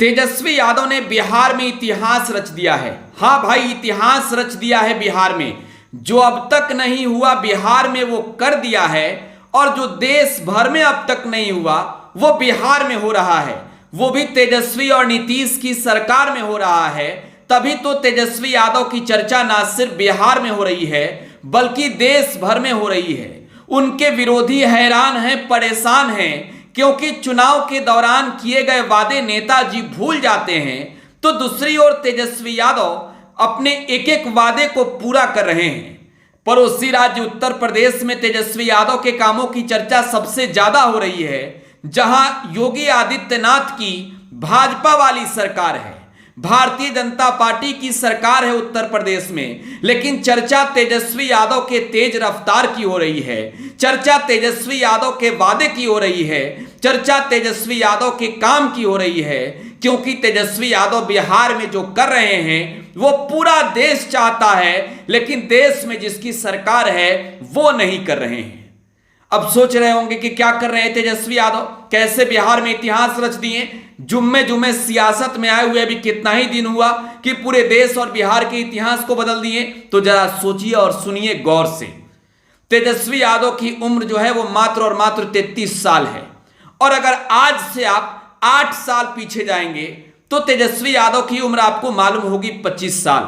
तेजस्वी यादव ने बिहार में इतिहास रच दिया है। हां भाई, इतिहास रच दिया है बिहार में। जो अब तक नहीं हुआ बिहार में वो कर दिया है, और जो देश भर में अब तक नहीं हुआ वो बिहार में हो रहा है। वो भी तेजस्वी और नीतीश की सरकार में हो रहा है। तभी तो तेजस्वी यादव की चर्चा ना सिर्फ बिहार में हो रही है बल्कि देश भर में हो रही है। उनके विरोधी हैरान हैं, परेशान हैं, क्योंकि चुनाव के दौरान किए गए वादे नेताजी भूल जाते हैं, तो दूसरी ओर तेजस्वी यादव अपने एक एक वादे को पूरा कर रहे हैं। पड़ोसी राज्य उत्तर प्रदेश में तेजस्वी यादव के कामों की चर्चा सबसे ज्यादा हो रही है, जहां योगी आदित्यनाथ की भाजपा वाली सरकार है, भारतीय जनता पार्टी की सरकार है उत्तर प्रदेश में। लेकिन चर्चा तेजस्वी यादव के तेज रफ्तार की हो रही है, चर्चा तेजस्वी यादव के वादे की हो रही है, चर्चा तेजस्वी यादव के काम की हो रही है, क्योंकि तेजस्वी यादव बिहार में जो कर रहे हैं वो पूरा देश चाहता है, लेकिन देश में जिसकी सरकार है वो नहीं कर रहे हैं। अब सोच रहे होंगे कि क्या कर रहे हैं तेजस्वी यादव, कैसे बिहार में इतिहास रच दिए। जुम्मे जुम्मे सियासत में आए हुए अभी कितना ही दिन हुआ कि पूरे देश और बिहार के इतिहास को बदल दिए। तो जरा सोचिए और सुनिए गौर से। तेजस्वी यादव की उम्र जो है वो मात्र और मात्र 33 साल है, और अगर आज से आप 8 साल पीछे जाएंगे तो तेजस्वी यादव की उम्र आपको मालूम होगी 25 साल।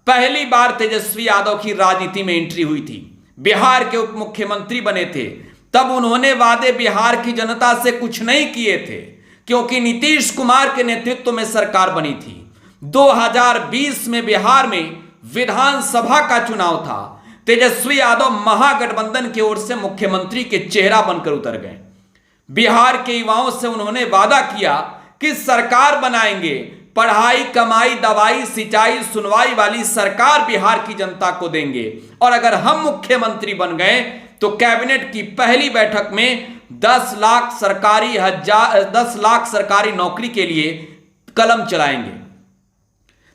पहली बार तेजस्वी यादव की राजनीति में एंट्री हुई थी, बिहार के उप मुख्यमंत्री बने थे। तब उन्होंने वादे बिहार की जनता से कुछ नहीं किए थे, क्योंकि नीतीश कुमार के नेतृत्व में सरकार बनी थी। 2020 में बिहार में विधानसभा का चुनाव था। तेजस्वी यादव महागठबंधन की ओर से मुख्यमंत्री के चेहरा बनकर उतर गए। बिहार के युवाओं से उन्होंने वादा किया कि सरकार बनाएंगे, पढ़ाई, कमाई, दवाई, सिंचाई, सुनवाई वाली सरकार बिहार की जनता को देंगे, और अगर हम मुख्यमंत्री बन गए तो कैबिनेट की पहली बैठक में 10 लाख सरकारी नौकरी के लिए कलम चलाएंगे।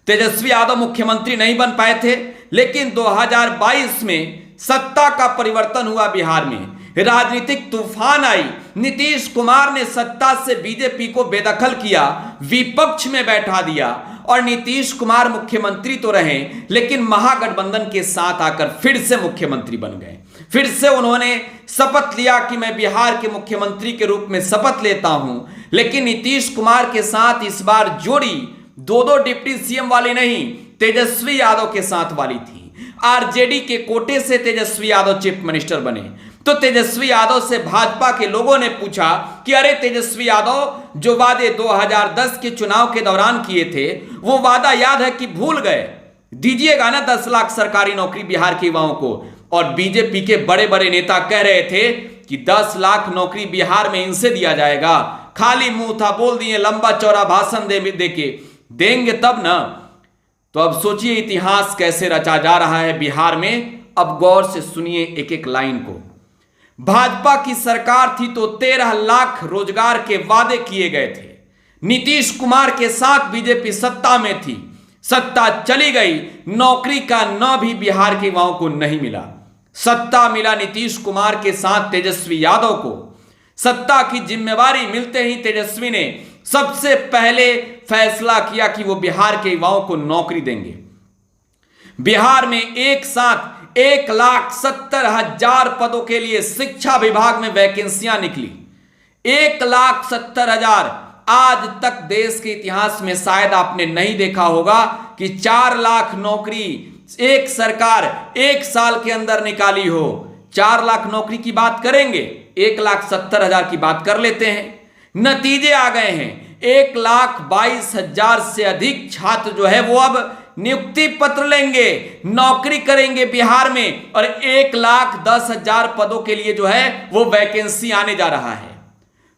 तेजस्वी यादव मुख्यमंत्री नहीं बन पाए थे, लेकिन 2022 में सत्ता का परिवर्तन हुआ बिहार में, राजनीतिक तूफान आई। नीतीश कुमार ने सत्ता से बीजेपी को बेदखल किया, विपक्ष में बैठा दिया, और नीतीश कुमार मुख्यमंत्री तो रहे लेकिन महागठबंधन के साथ आकर फिर से मुख्यमंत्री बन गए। फिर से उन्होंने शपथ लिया कि मैं बिहार के मुख्यमंत्री के रूप में शपथ लेता हूं, लेकिन नीतीश कुमार के साथ इस बार जोड़ी दो डिप्टी सीएम वाली नहीं, तेजस्वी यादव के साथ वाली थी। आरजेडी के कोटे से तेजस्वी यादव चीफ मिनिस्टर बने। तो तेजस्वी यादव से भाजपा के लोगों ने पूछा कि अरे तेजस्वी यादव, जो वादे 2010 के चुनाव के दौरान किए थे वो वादा याद है कि भूल गए? दीजिएगा ना 10 लाख सरकारी नौकरी बिहार के युवाओं को। और बीजेपी के बड़े बड़े नेता कह रहे थे कि 10 लाख नौकरी बिहार में इनसे दिया जाएगा। खाली मुंह था, बोल दिए, लंबा चौड़ा भाषण देंगे तब ना। तो अब सोचिए इतिहास कैसे रचा जा रहा है बिहार में। अब गौर से सुनिए एक एक लाइन को। भाजपा की सरकार थी तो 13 लाख रोजगार के वादे किए गए थे। नीतीश कुमार के साथ बीजेपी सत्ता में थी, सत्ता चली गई, नौकरी का न भी बिहार के युवाओं को नहीं मिला। सत्ता मिला नीतीश कुमार के साथ तेजस्वी यादव को। सत्ता की जिम्मेवारी मिलते ही तेजस्वी ने सबसे पहले फैसला किया कि वो बिहार के युवाओं को नौकरी देंगे। बिहार में एक साथ 1,70,000 पदों के लिए शिक्षा विभाग में वैकेंसियां निकली। 1,70,000। आज तक देश के इतिहास में शायद आपने नहीं देखा होगा कि 4 लाख नौकरी एक सरकार 1 साल के अंदर निकाली हो। 4 लाख नौकरी की बात करेंगे, 1,70,000 की बात कर लेते हैं। नतीजे आ गए हैं, 1,22,000 से अधिक छात्र जो है वो अब नियुक्ति पत्र लेंगे, नौकरी करेंगे बिहार में, और 1,10,000 पदों के लिए जो है वो वैकेंसी आने जा रहा है।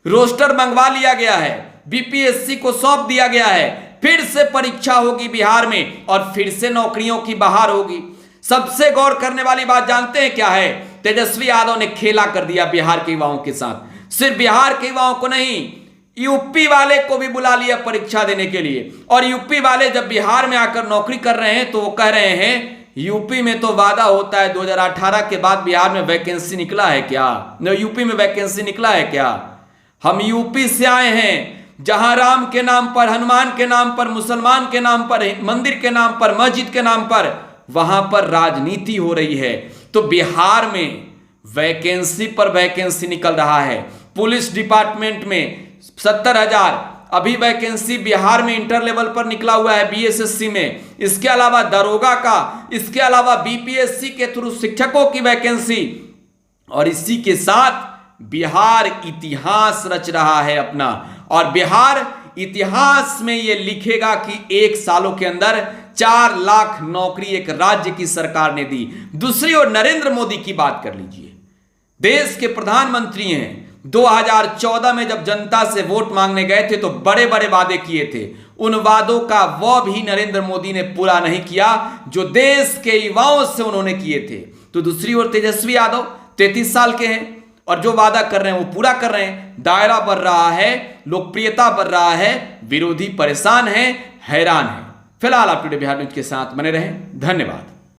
रोस्टर मंगवा लिया गया है, बीपीएससी को सौंप दिया गया है, फिर से परीक्षा होगी बिहार में और फिर से नौकरियों की बहार होगी। सबसे गौर करने वाली बात जानते हैं क्या है? तेजस्वी यादव ने खेला कर दिया बिहार के युवाओं के साथ। सिर्फ बिहार के युवाओं को नहीं, यूपी वाले को भी बुला लिया परीक्षा देने के लिए। और यूपी वाले जब बिहार में आकर नौकरी कर रहे हैं तो वो कह रहे हैं यूपी में तो वादा होता है, 2018 के बाद बिहार में वैकेंसी निकला है क्या? यूपी में वैकेंसी निकला है क्या? हम यूपी से आए हैं, जहां राम के नाम पर, हनुमान के नाम पर, मुसलमान के नाम पर, मंदिर के नाम पर, मस्जिद के नाम पर, वहां पर राजनीति हो रही है। तो बिहार में वैकेंसी पर वैकेंसी निकल रहा है। पुलिस डिपार्टमेंट में 70,000 अभी वैकेंसी बिहार में इंटर लेवल पर निकला हुआ है, बीएसएससी में। इसके अलावा दरोगा का, इसके अलावा बीपीएससी के थ्रू शिक्षकों की वैकेंसी, और इसी के साथ बिहार इतिहास रच रहा है अपना। और बिहार इतिहास में यह लिखेगा कि 1 सालों के अंदर 4 लाख नौकरी एक राज्य की सरकार ने दी। दूसरी ओर नरेंद्र मोदी की बात कर लीजिए, देश के प्रधानमंत्री हैं। 2014 में जब जनता से वोट मांगने गए थे तो बड़े बड़े वादे किए थे, उन वादों का वह भी नरेंद्र मोदी ने पूरा नहीं किया जो देश के युवाओं से उन्होंने किए थे। तो दूसरी ओर तेजस्वी यादव 33 साल के हैं और जो वादा कर रहे हैं वो पूरा कर रहे हैं। दायरा बढ़ रहा है, लोकप्रियता बढ़ रहा है, विरोधी परेशान हैं, हैरान हैं। फिलहाल आप टुडे बिहार न्यूज के साथ बने रहें। धन्यवाद।